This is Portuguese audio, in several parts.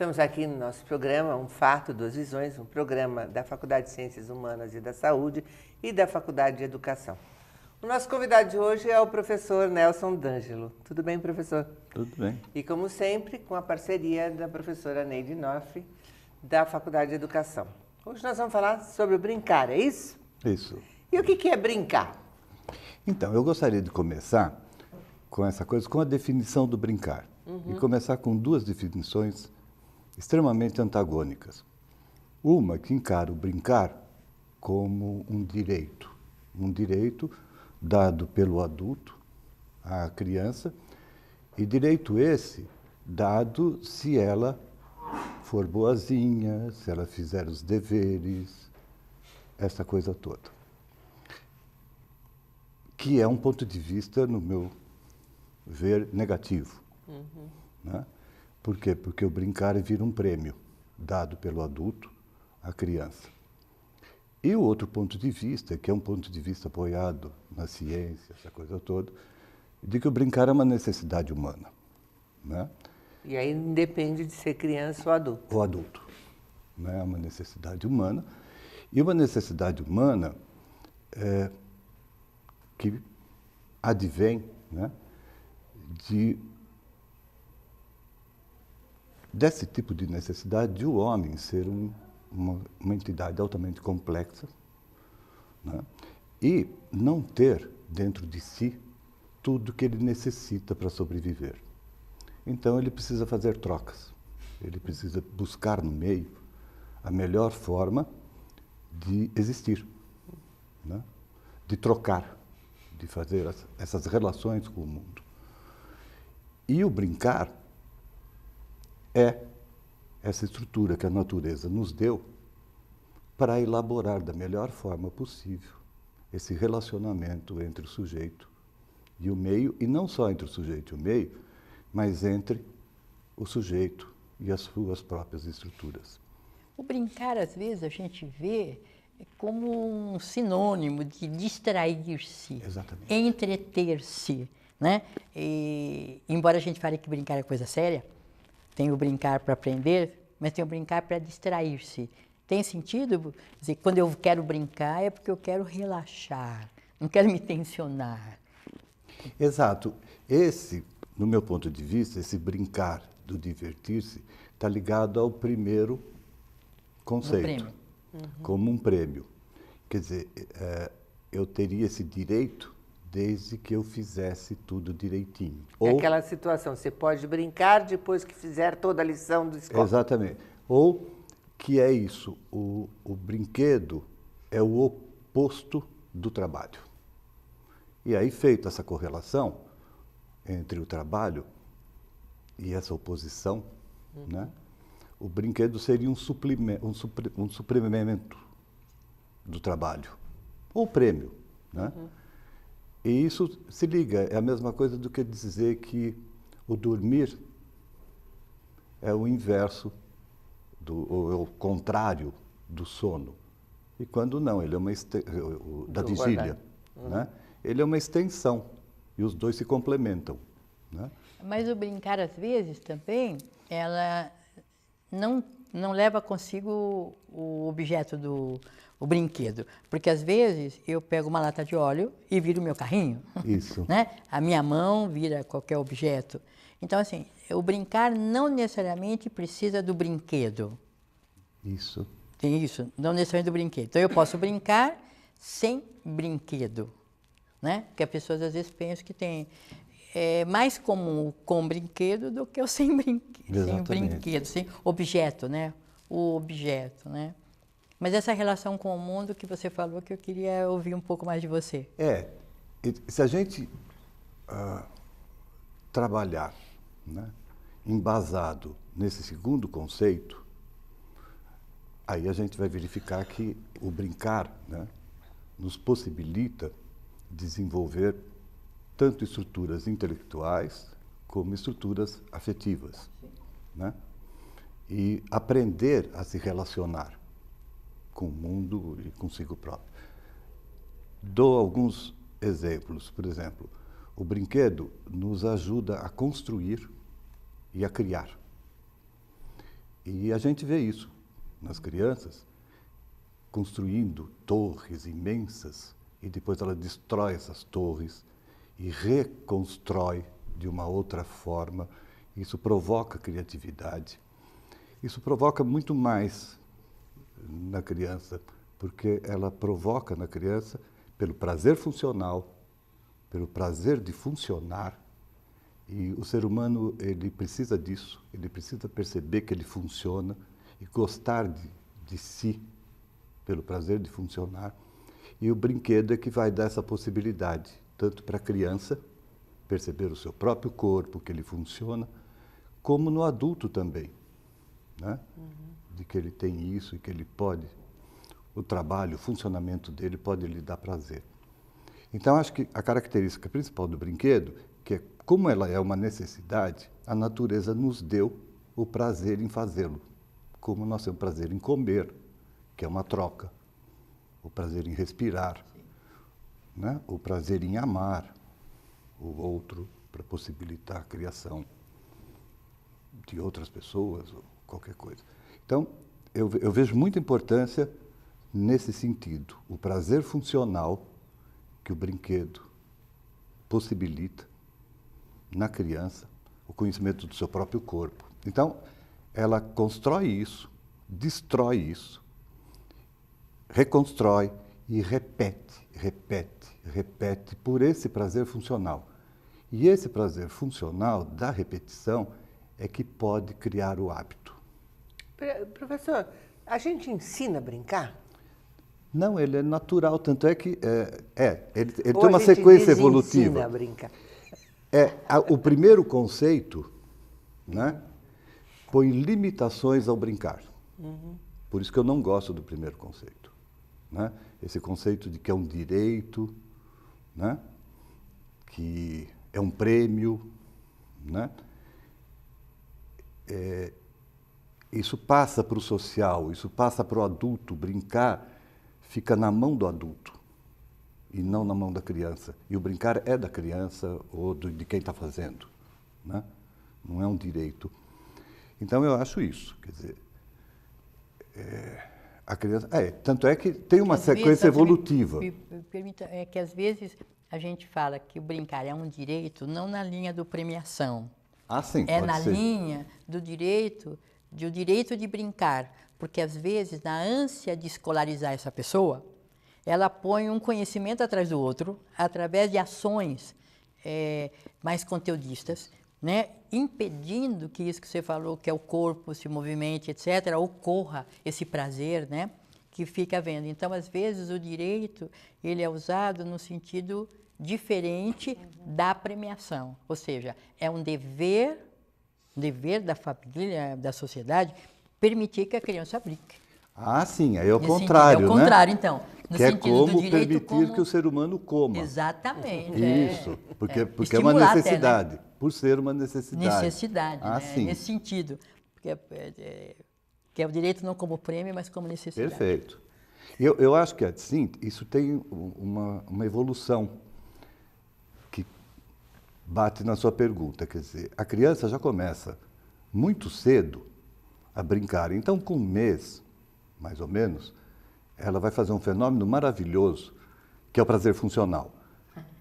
Estamos aqui no nosso programa Um Fato, Duas Visões, um programa da Faculdade de Ciências Humanas e da Saúde e da Faculdade de Educação. O nosso convidado de hoje é o professor Nelson D'Angelo. Tudo bem, professor? Tudo bem. E, como sempre, com a parceria da professora Neide Noff, da Faculdade de Educação. Hoje nós vamos falar sobre o brincar, é isso? Isso. E o que é brincar? Então, eu gostaria de começar com essa coisa, com a definição do brincar. E começar com duas definições extremamente antagônicas. Uma que encara o brincar como um direito dado pelo adulto à criança, e direito esse dado se ela for boazinha, se ela fizer os deveres, essa coisa toda. Que é um ponto de vista, no meu ver, negativo. Né? Por quê? Porque o brincar vira um prêmio dado pelo adulto à criança. E o outro ponto de vista, que é um ponto de vista apoiado na ciência, essa coisa toda, de que o brincar é uma necessidade humana. Né? E aí independe de ser criança ou adulto. O adulto. Né? É uma necessidade humana. E uma necessidade humana que advém, né, desse tipo de necessidade de o homem ser uma entidade altamente complexa, né, e não ter dentro de si tudo que ele necessita para sobreviver. Então ele precisa fazer trocas, ele precisa buscar no meio a melhor forma de existir, né, de trocar, de fazer essas relações com o mundo. E o brincar é essa estrutura que a natureza nos deu para elaborar da melhor forma possível esse relacionamento entre o sujeito e o meio, e não só entre o sujeito e o meio, mas entre o sujeito e as suas próprias estruturas. O brincar, às vezes, a gente vê como um sinônimo de distrair-se, entreter-se, né? E, embora a gente fale que brincar é coisa séria, tem o brincar para aprender, mas tem o brincar para distrair-se. Tem sentido dizer, quando eu quero brincar é porque eu quero relaxar, não quero me tensionar. Exato. Esse, no meu ponto de vista, esse brincar do divertir-se está ligado ao primeiro conceito, como um prêmio. Quer dizer, eu teria esse direito desde que eu fizesse tudo direitinho. É aquela situação, você pode brincar depois que fizer toda a lição do escola. Exatamente. Ou que é isso, o brinquedo é o oposto do trabalho. E aí, feita essa correlação entre o trabalho e essa oposição, né, o brinquedo seria um suplemento do trabalho, ou prêmio. Né? E isso se liga, é a mesma coisa do que dizer que o dormir é o inverso, ou é o contrário do sono. E quando não, ele é uma da vigília. Né? Ele é uma extensão, e os dois se complementam. Né? Mas o brincar, às vezes, também, ela não leva consigo o objeto o brinquedo. Porque, às vezes, eu pego uma lata de óleo e viro o meu carrinho. Isso. Né? A minha mão vira qualquer objeto. Então, assim, o brincar não necessariamente precisa do brinquedo. Isso. Tem isso, não necessariamente do brinquedo. Então, eu posso brincar sem brinquedo. Né? Porque as pessoas, às vezes, pensam que tem mais comum com brinquedo do que o sem brinquedo. Sem brinquedo, sem objeto, né? O objeto, né? Mas essa relação com o mundo que você falou, que eu queria ouvir um pouco mais de você. Se a gente trabalhar, né, embasado nesse segundo conceito, aí a gente vai verificar que o brincar, né, nos possibilita desenvolver tanto estruturas intelectuais como estruturas afetivas. Né? E aprender a se relacionar com o mundo e consigo próprio. Dou alguns exemplos. Por exemplo, o brinquedo nos ajuda a construir e a criar. E a gente vê isso nas crianças, construindo torres imensas, e depois ela destrói essas torres e reconstrói de uma outra forma. Isso provoca criatividade. Isso provoca muito mais na criança, porque ela provoca na criança pelo prazer funcional, pelo prazer de funcionar. E o ser humano, ele precisa disso, ele precisa perceber que ele funciona e gostar de si, pelo prazer de funcionar. E o brinquedo é que vai dar essa possibilidade, tanto para a criança perceber o seu próprio corpo, que ele funciona, como no adulto também, né? De que ele tem isso e que ele pode, o trabalho, o funcionamento dele pode lhe dar prazer. Então, acho que a característica principal do brinquedo, que é como ela é uma necessidade, a natureza nos deu o prazer em fazê-lo, como nós temos prazer em comer, que é uma troca, o prazer em respirar, né? O prazer em amar o outro para possibilitar a criação de outras pessoas ou qualquer coisa. Então, eu vejo muita importância nesse sentido, o prazer funcional que o brinquedo possibilita na criança, o conhecimento do seu próprio corpo. Então, ela constrói isso, destrói isso, reconstrói e repete, repete, repete por esse prazer funcional. E esse prazer funcional da repetição é que pode criar o hábito. Professor, a gente ensina a brincar? Não, ele é natural, tanto é que ele Ou tem uma sequência evolutiva. Ensina a brincar? O primeiro conceito, né, põe limitações ao brincar. Por isso que eu não gosto do primeiro conceito, né? Esse conceito de que é um direito, né, que é um prêmio, né? Isso passa para o social, isso passa para o adulto. Brincar fica na mão do adulto e não na mão da criança. E o brincar é da criança ou de quem está fazendo, né? Não é um direito. Então, eu acho isso. Quer dizer, a criança... tanto é que tem uma sequência evolutiva. Me permita, é que às vezes a gente fala que o brincar é um direito, não na linha do premiação. Ah, sim, é pode na ser. linha do direito de brincar, porque às vezes na ânsia de escolarizar essa pessoa, ela põe um conhecimento atrás do outro, através de ações mais conteudistas, né? Impedindo que isso que você falou, que é o corpo se movimente, etc., ocorra esse prazer, né? Que fica havendo. Então, às vezes, o direito ele é usado no sentido diferente da premiação, ou seja, é um dever da família, da sociedade, permitir que a criança brinque. Ah, sim, aí é o Nesse contrário, sentido, é o né? contrário, então. No Que é sentido como do direito, permitir como... que o ser humano coma. Exatamente. Isso, porque é uma Estimular necessidade, até, né? por ser uma necessidade. Necessidade, Ah, né? sim. Nesse sentido. Que é o direito não como prêmio, mas como necessidade. Perfeito. Eu acho que, assim, isso tem uma evolução que bate na sua pergunta. Quer dizer, a criança já começa muito cedo a brincar. Então, com um mês, mais ou menos, ela vai fazer um fenômeno maravilhoso, que é o prazer funcional.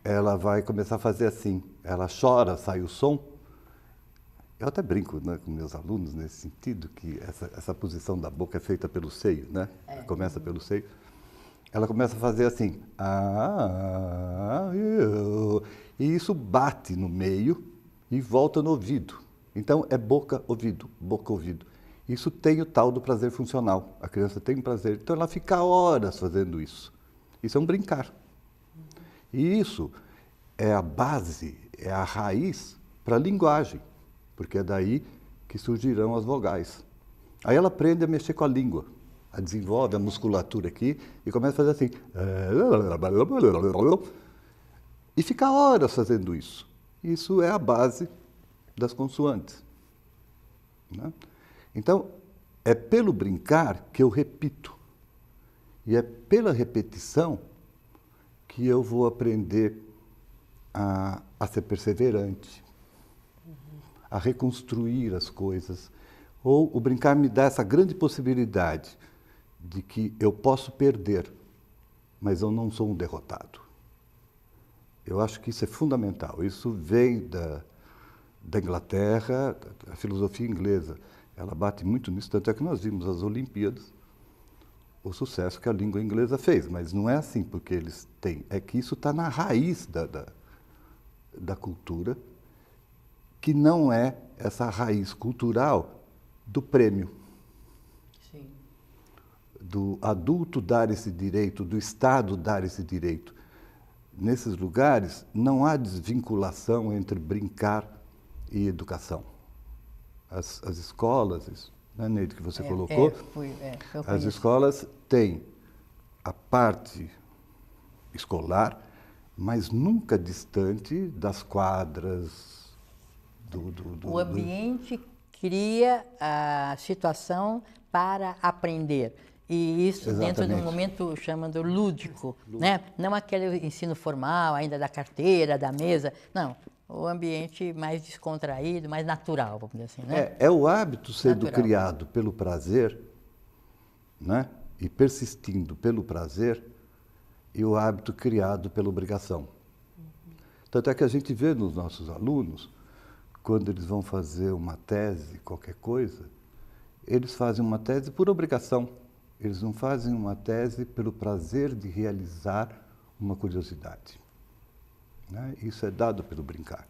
Ela vai começar a fazer assim, ela chora, sai o som. Eu até brinco, né, com meus alunos nesse sentido, que essa posição da boca é feita pelo seio, né? Começa pelo seio. Ela começa a fazer assim, e isso bate no meio e volta no ouvido. Então, é boca-ouvido, boca-ouvido. Isso tem o tal do prazer funcional. A criança tem prazer, então ela fica horas fazendo isso. Isso é um brincar. E isso é a base, é a raiz para a linguagem, porque é daí que surgirão as vogais. Aí ela aprende a mexer com a língua, desenvolve a musculatura aqui e começa a fazer assim. E fica horas fazendo isso. Isso é a base das consoantes, né? Então, é pelo brincar que eu repito. E é pela repetição que eu vou aprender a ser perseverante, a reconstruir as coisas. Ou o brincar me dá essa grande possibilidade de que eu posso perder, mas eu não sou um derrotado. Eu acho que isso é fundamental. Isso vem da Inglaterra, a filosofia inglesa. Ela bate muito nisso, tanto é que nós vimos as Olimpíadas, o sucesso que a língua inglesa fez. Mas não é assim porque eles têm. É que isso está na raiz da cultura, que não é essa raiz cultural do prêmio. Sim. Do adulto dar esse direito, do Estado dar esse direito. Nesses lugares, não há desvinculação entre brincar e educação. As escolas, isso, né, Neide, que você colocou, as escolas têm a parte escolar, mas nunca distante das quadras, o ambiente cria a situação para aprender. E isso dentro de um momento chamado lúdico, né? Não aquele ensino formal, ainda da carteira, da mesa. Não, o ambiente mais descontraído, mais natural, vamos dizer assim, né? É o hábito sendo criado pelo prazer, né? E persistindo pelo prazer, e o hábito criado pela obrigação. Tanto é que a gente vê nos nossos alunos, quando eles vão fazer uma tese, qualquer coisa, eles fazem uma tese por obrigação. Eles não fazem uma tese pelo prazer de realizar uma curiosidade. Né? Isso é dado pelo brincar.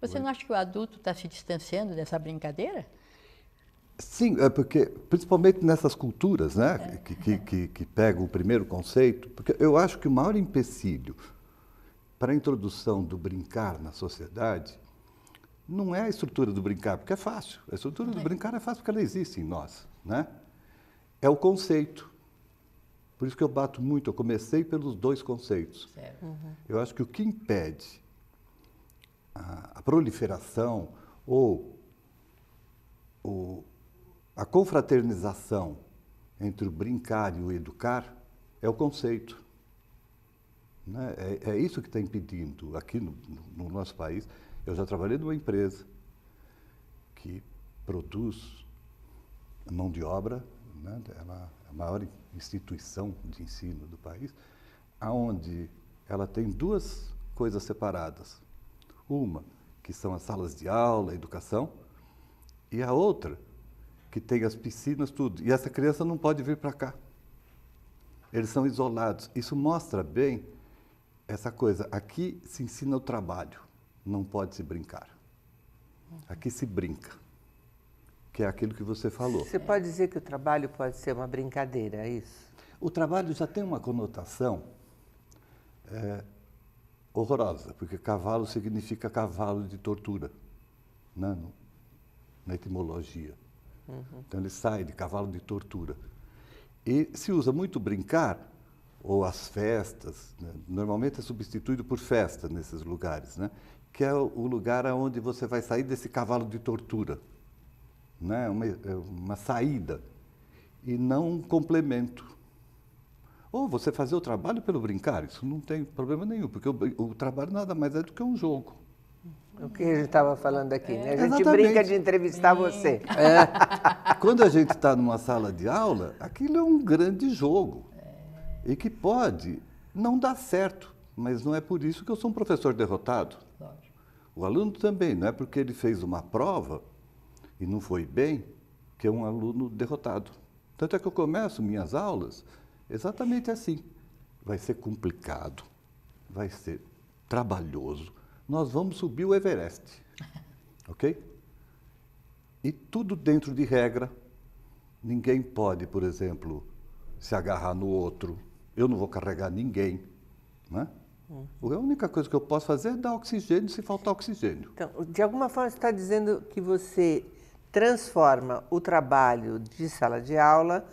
Você não acha que o adulto está se distanciando dessa brincadeira? Sim, é porque, principalmente nessas culturas, né, que pegam o primeiro conceito, porque eu acho que o maior empecilho para a introdução do brincar na sociedade não é a estrutura do brincar, porque é fácil. A estrutura do brincar é fácil porque ela existe em nós, né? É o conceito. Por isso que eu bato muito, eu comecei pelos dois conceitos. Eu acho que o que impede a proliferação ou a confraternização entre o brincar e o educar é o conceito. Né? É isso que está impedindo aqui no nosso país. Eu já trabalhei numa empresa que produz mão de obra, né? Ela é a maior instituição de ensino do país, onde ela tem duas coisas separadas. Uma, que são as salas de aula, a educação, e a outra, que tem as piscinas, tudo. E essa criança não pode vir para cá. Eles são isolados. Isso mostra bem essa coisa. Aqui se ensina o trabalho, não pode se brincar. Aqui se brinca, que é aquilo que você falou. Você pode dizer que o trabalho pode ser uma brincadeira, é isso? O trabalho já tem uma conotação horrorosa, porque cavalo significa cavalo de tortura, né? Na etimologia. Então ele sai de cavalo de tortura. E se usa muito brincar, ou as festas, né? Normalmente é substituído por festa nesses lugares, né? Que é o lugar onde você vai sair desse cavalo de tortura, né? Uma saída, e não um complemento. Ou você fazer o trabalho pelo brincar, isso não tem problema nenhum, porque o trabalho nada mais é do que um jogo. O que a gente estava falando aqui, né? A gente brinca de entrevistar você. Quando a gente está numa sala de aula, aquilo é um grande jogo. E que pode não dar certo, mas não é por isso que eu sou um professor derrotado. O aluno também, não é porque ele fez uma prova e não foi bem, que é um aluno derrotado. Tanto é que eu começo minhas aulas exatamente assim. Vai ser complicado, vai ser trabalhoso. Nós vamos subir o Everest, ok? E tudo dentro de regra. Ninguém pode, por exemplo, se agarrar no outro. Eu não vou carregar ninguém, né? A única coisa que eu posso fazer é dar oxigênio se faltar oxigênio. Então, de alguma forma, você está dizendo que você transforma o trabalho de sala de aula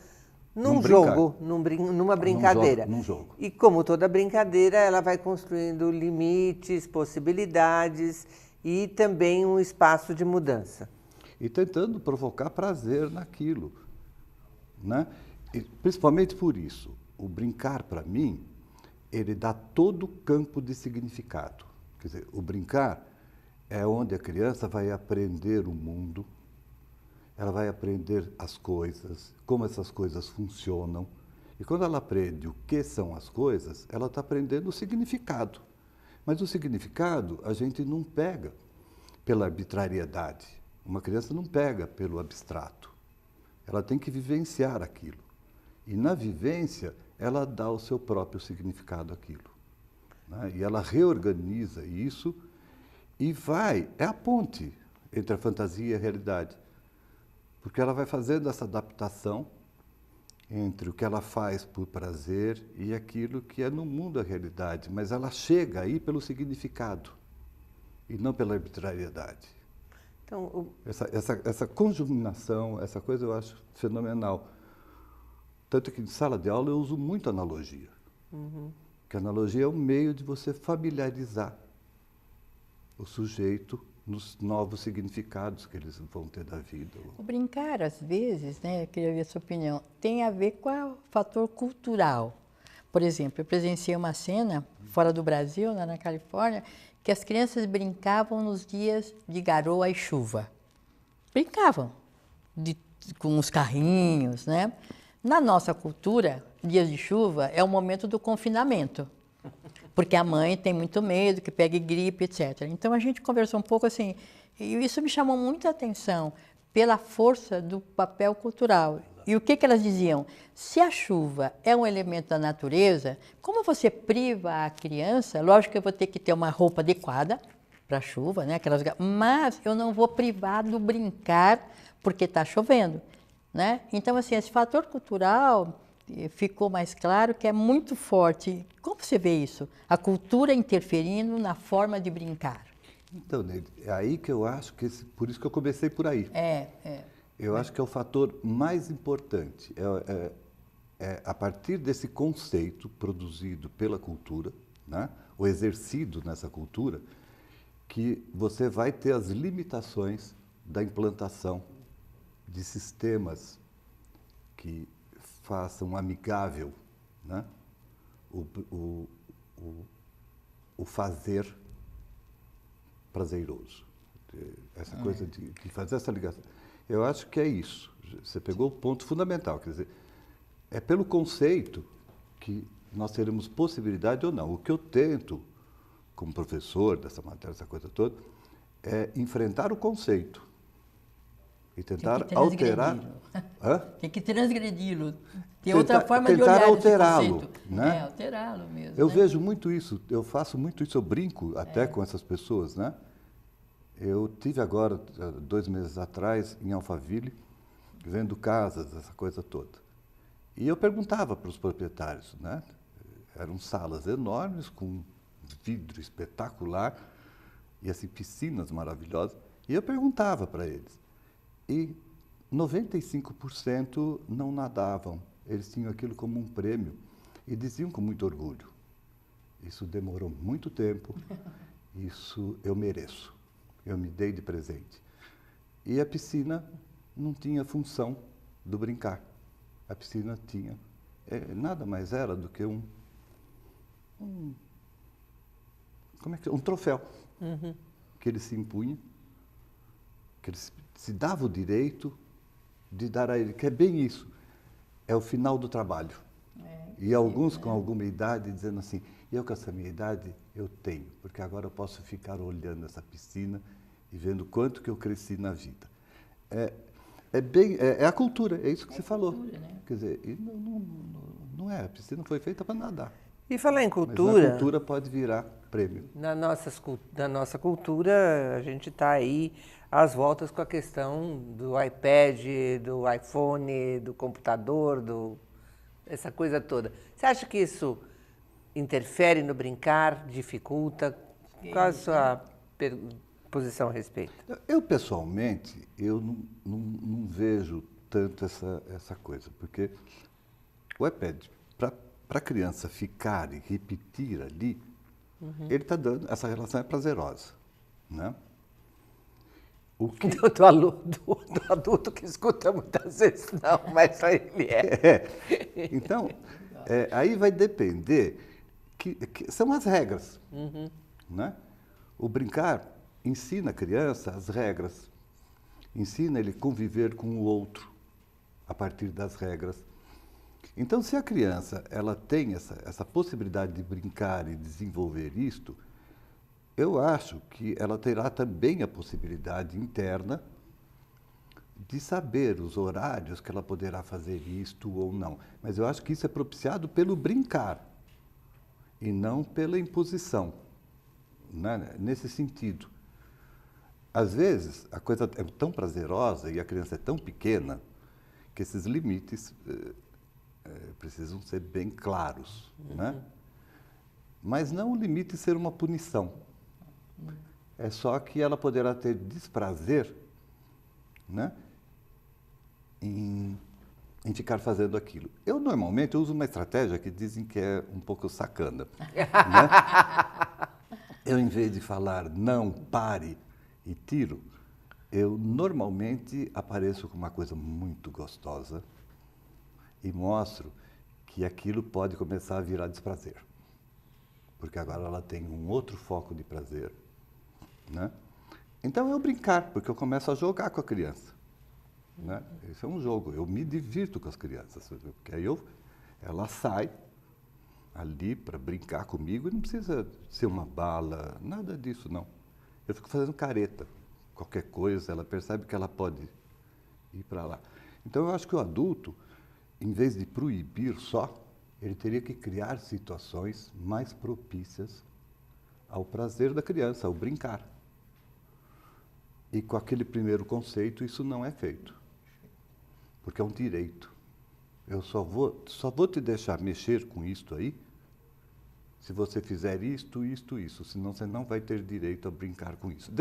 num jogo, numa brincadeira. Num jogo. E como toda brincadeira, ela vai construindo limites, possibilidades e também um espaço de mudança. E tentando provocar prazer naquilo, né? E principalmente por isso, o brincar, para mim, ele dá todo o campo de significado. Quer dizer, o brincar é onde a criança vai aprender o mundo, ela vai aprender as coisas, como essas coisas funcionam. E quando ela aprende o que são as coisas, ela está aprendendo o significado. Mas o significado a gente não pega pela arbitrariedade. Uma criança não pega pelo abstrato. Ela tem que vivenciar aquilo. E na vivência, ela dá o seu próprio significado àquilo, né? E ela reorganiza isso e vai, é a ponte entre a fantasia e a realidade. Porque ela vai fazendo essa adaptação entre o que ela faz por prazer e aquilo que é no mundo a realidade. Mas ela chega aí pelo significado e não pela arbitrariedade. Então, Essa conjugação, essa coisa eu acho fenomenal. Tanto que em sala de aula eu uso muito analogia. Porque a analogia é um meio de você familiarizar o sujeito nos novos significados que eles vão ter da vida. O brincar, às vezes, né, eu queria ver a sua opinião, tem a ver com o fator cultural. Por exemplo, eu presenciei uma cena fora do Brasil, lá na Califórnia, que as crianças brincavam nos dias de garoa e chuva. Brincavam com os carrinhos, né? Na nossa cultura, dias de chuva é o momento do confinamento, porque a mãe tem muito medo que pegue gripe, etc. Então a gente conversou um pouco assim, e isso me chamou muita atenção pela força do papel cultural. E o que elas diziam? Se a chuva é um elemento da natureza, como você priva a criança, lógico que eu vou ter que ter uma roupa adequada para a chuva, né? Mas eu não vou privar do brincar porque está chovendo, né? Então, assim, esse fator cultural ficou mais claro que é muito forte. Como você vê isso? A cultura interferindo na forma de brincar. Então, Neide, é aí que eu acho que, por isso que eu comecei por aí. Eu acho que é o fator mais importante. É a partir desse conceito produzido pela cultura, né, ou exercido nessa cultura, que você vai ter as limitações da implantação de sistemas que façam amigável, né, o fazer prazeroso. Essa coisa de fazer essa ligação. Eu acho que é isso. Você pegou o ponto fundamental. Quer dizer, é pelo conceito que nós teremos possibilidade ou não. O que eu tento, como professor dessa matéria, essa coisa toda, é enfrentar o conceito e tentar alterar. Tem que transgredi-lo. Tem outra forma de olhar alterá-lo, esse conceito. né? Alterá-lo mesmo. Eu vejo muito isso, eu faço muito isso, eu brinco até com essas pessoas, né? Eu tive agora, 2 meses atrás, em Alphaville, vendo casas, essa coisa toda. E eu perguntava para os proprietários, né? Eram salas enormes, com vidro espetacular, e assim, piscinas maravilhosas. E eu perguntava para eles. E 95% não nadavam. Eles tinham aquilo como um prêmio. E diziam com muito orgulho: isso demorou muito tempo, isso eu mereço. Eu me dei de presente. E a piscina não tinha função do brincar. A piscina tinha, nada mais era do que um troféu que ele se impunha, que ele se dava o direito de dar a ele, que é bem isso, é o final do trabalho. E alguns com alguma idade dizendo assim: eu com essa minha idade eu tenho, porque agora eu posso ficar olhando essa piscina e vendo quanto que eu cresci na vida. É a cultura, é isso que você falou. Né? Quer dizer, e não é, a piscina foi feita para nadar. E falar em cultura... Mas a cultura pode virar prêmio. Na nossa cultura, a gente está aí às voltas com a questão do iPad, do iPhone, do computador, essa coisa toda. Você acha que isso interfere no brincar, dificulta? Qual a sua posição a respeito? Eu, pessoalmente, eu não vejo tanto essa coisa, porque o iPad, para a criança ficar e repetir ali, ele está dando, essa relação é prazerosa, né? O que... do adulto que escuta muitas vezes não, mas só ele é. Então, aí vai depender, que são as regras, né? O brincar ensina a criança as regras, ensina ele a conviver com o outro a partir das regras. Então, se a criança ela tem essa possibilidade de brincar e desenvolver isto, eu acho que ela terá também a possibilidade interna de saber os horários que ela poderá fazer isto ou não. Mas eu acho que isso é propiciado pelo brincar e não pela imposição, né? Nesse sentido. Às vezes, a coisa é tão prazerosa e a criança é tão pequena que esses limites precisam ser bem claros, né? Mas não o limite ser uma punição. É só que ela poderá ter desprazer, né, em ficar fazendo aquilo. Eu, normalmente, uso uma estratégia que dizem que é um pouco sacana. Né? Eu, em vez de falar não, pare e tiro, eu normalmente apareço com uma coisa muito gostosa e mostro que aquilo pode começar a virar desprazer. Porque agora ela tem um outro foco de prazer. Né? Então, eu brincar, porque eu começo a jogar com a criança. Né? Esse é um jogo, eu me divirto com as crianças, porque aí ela sai ali para brincar comigo e não precisa ser uma bala, nada disso, não. Eu fico fazendo careta, qualquer coisa, ela percebe que ela pode ir para lá. Então, eu acho que o adulto, em vez de proibir só, ele teria que criar situações mais propícias ao prazer da criança, ao brincar. E com aquele primeiro conceito, isso não é feito. Porque é um direito. Eu só vou te deixar mexer com isto aí se você fizer isto, senão você não vai ter direito a brincar com isso.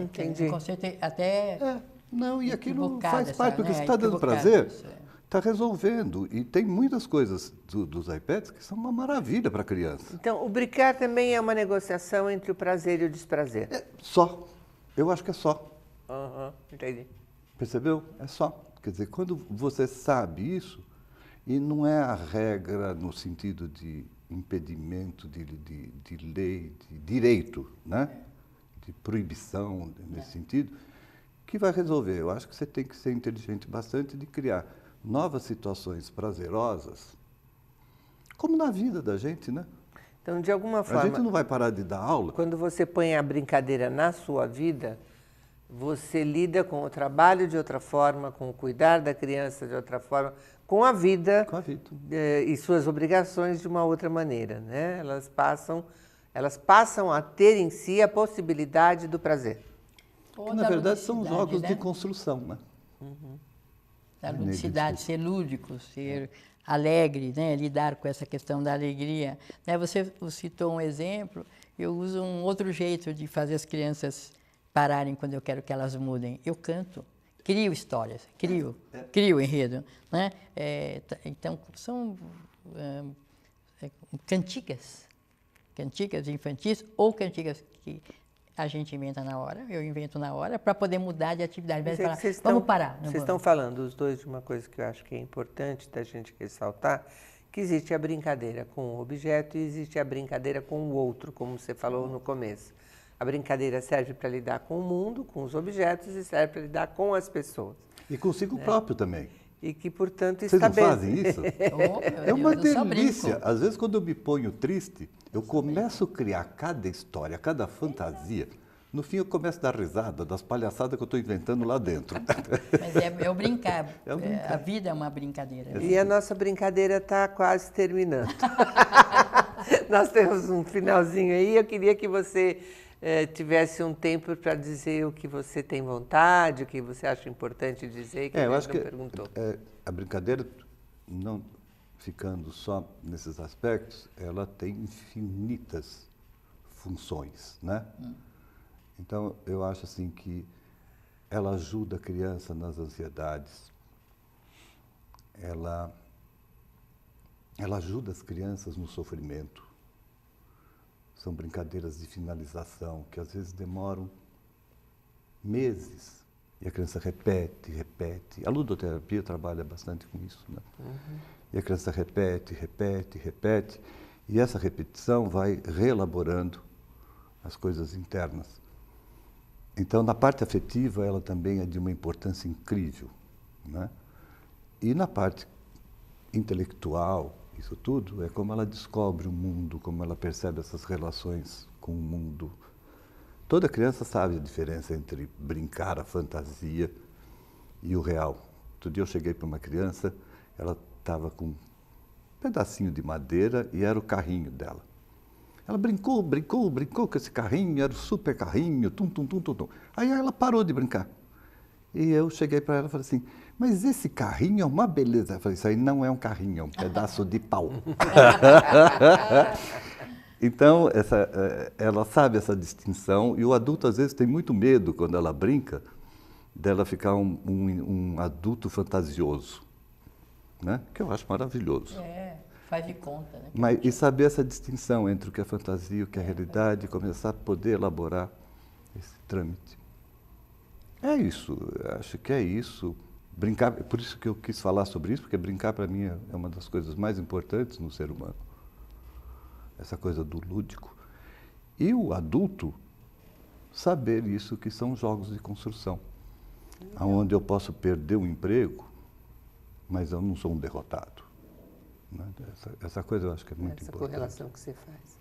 Entendi. Um conceito até não, e aquilo faz essa, parte, porque né? se está dando prazer, Isso, está resolvendo. E tem muitas coisas dos iPads que são uma maravilha para a criança. Então, o brincar também é uma negociação entre o prazer e o desprazer. Só. Eu acho que é só. Entendi. Percebeu? É só. Quer dizer, quando você sabe isso, e não é a regra no sentido de impedimento, de lei, de direito, né? De proibição, nesse sentido, que vai resolver. Eu acho que você tem que ser inteligente bastante de criar novas situações prazerosas, como na vida da gente, né? Então, de alguma forma... A gente não vai parar de dar aula. Quando você põe a brincadeira na sua vida, você lida com o trabalho de outra forma, com o cuidar da criança de outra forma, com a vida, e suas obrigações de uma outra maneira, né? Elas passam a ter em si a possibilidade do prazer. Que, na verdade, são jogos, né, de construção, né? Da ludicidade, ser lúdico, ser alegre, né? Lidar com essa questão da alegria. Né? Você citou um exemplo, eu uso um outro jeito de fazer as crianças pararem quando eu quero que elas mudem. Eu canto, crio histórias, crio enredo. Né? Então, são cantigas infantis ou cantigas que a gente inventa na hora, eu invento na hora, para poder mudar de atividade. Vamos parar. Vocês estão falando, os dois, de uma coisa que eu acho que é importante da gente ressaltar, que existe a brincadeira com o objeto e existe a brincadeira com o outro, como você falou no começo. A brincadeira serve para lidar com o mundo, com os objetos, e serve para lidar com as pessoas. E consigo próprio também. E que, portanto, Vocês não fazem isso? É uma delícia. Às vezes, quando eu me ponho triste, eu começo a criar cada história, cada fantasia. No fim, eu começo a dar risada das palhaçadas que eu estou inventando lá dentro. Mas é o brincar. A vida é uma brincadeira. E a nossa brincadeira está quase terminando. Nós temos um finalzinho aí. Eu queria que você tivesse um tempo para dizer o que você tem vontade, o que você acha importante dizer, que eu acho que perguntou. A brincadeira, não ficando só nesses aspectos, ela tem infinitas funções, né? Então, eu acho assim que ela ajuda a criança nas ansiedades, ela ajuda as crianças no sofrimento. São brincadeiras de finalização que às vezes demoram meses. E a criança repete. A ludoterapia trabalha bastante com isso, né? E a criança repete. E essa repetição vai reelaborando as coisas internas Então, na parte afetiva, ela também é de uma importância incrível, né? E na parte intelectual, isso tudo, é como ela descobre o mundo, como ela percebe essas relações com o mundo. Toda criança sabe a diferença entre brincar, a fantasia e o real. Outro dia eu cheguei para uma criança, ela estava com um pedacinho de madeira e era o carrinho dela. Ela brincou com esse carrinho, era o super carrinho, tum, tum, tum, tum, tum. Aí ela parou de brincar. E eu cheguei para ela e falei assim, mas esse carrinho é uma beleza. Eu falei, isso aí não é um carrinho, é um pedaço de pau. Então, ela sabe essa distinção e o adulto às vezes tem muito medo, quando ela brinca, dela ficar um adulto fantasioso, né? Que eu acho maravilhoso. Faz de conta, né? Mas, e saber essa distinção entre o que é fantasia e o que é realidade, e começar a poder elaborar esse trâmite. É isso, acho que é isso. Brincar, é por isso que eu quis falar sobre isso, porque brincar para mim é uma das coisas mais importantes no ser humano. Essa coisa do lúdico. E o adulto saber isso, que são jogos de construção, onde eu posso perder o emprego, mas eu não sou um derrotado. Né? Essa coisa eu acho que é muito importante. Essa correlação que você faz.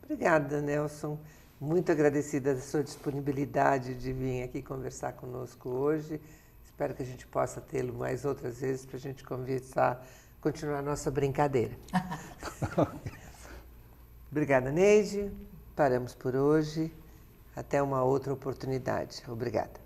Obrigada, Nelson. Muito agradecida da sua disponibilidade de vir aqui conversar conosco hoje. Espero que a gente possa tê-lo mais outras vezes para a gente conversar, continuar a nossa brincadeira. Obrigada, Neide. Paramos por hoje. Até uma outra oportunidade. Obrigada.